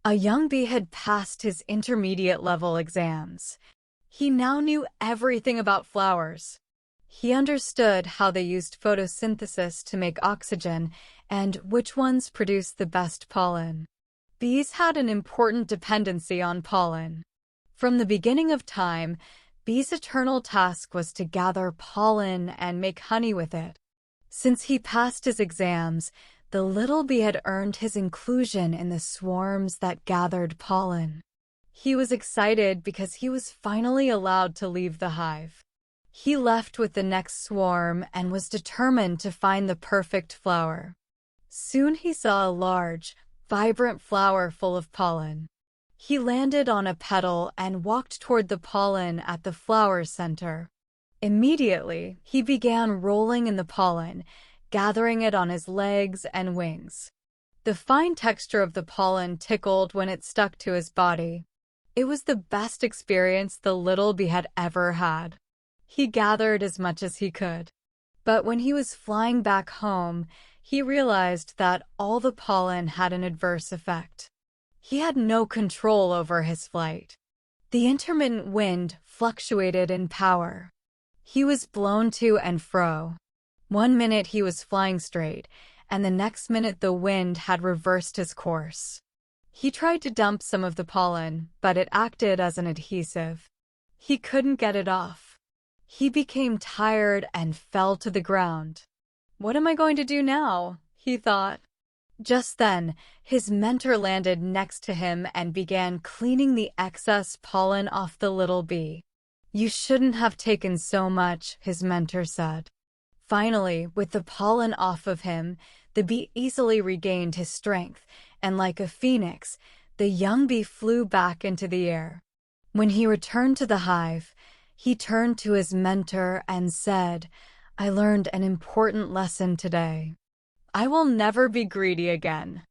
A young bee had passed his intermediate level exams. He now knew everything about flowers. He understood how they used photosynthesis to make oxygen and which ones produced the best pollen. Bees had an important dependency on pollen. From the beginning of time, bees' eternal task was to gather pollen and make honey with it. Since he passed his exams, the little bee had earned his inclusion in the swarms that gathered pollen. He was excited because he was finally allowed to leave the hive. He left with the next swarm and was determined to find the perfect flower. Soon he saw a large, vibrant flower full of pollen. He landed on a petal and walked toward the pollen at the flower's center. Immediately, he began rolling in the pollen, gathering it on his legs and wings. The fine texture of the pollen tickled when it stuck to his body. It was the best experience the little bee had ever had. He gathered as much as he could. But when he was flying back home, he realized that all the pollen had an adverse effect. He had no control over his flight. The intermittent wind fluctuated in power. He was blown to and fro. One minute he was flying straight, and the next minute the wind had reversed his course. He tried to dump some of the pollen, but it acted as an adhesive. He couldn't get it off. He became tired and fell to the ground. "What am I going to do now?" he thought. Just then, his mentor landed next to him and began cleaning the excess pollen off the little bee. "You shouldn't have taken so much," his mentor said. Finally, with the pollen off of him, the bee easily regained his strength, and like a phoenix, the young bee flew back into the air. When he returned to the hive, he turned to his mentor and said, "I learned an important lesson today. I will never be greedy again."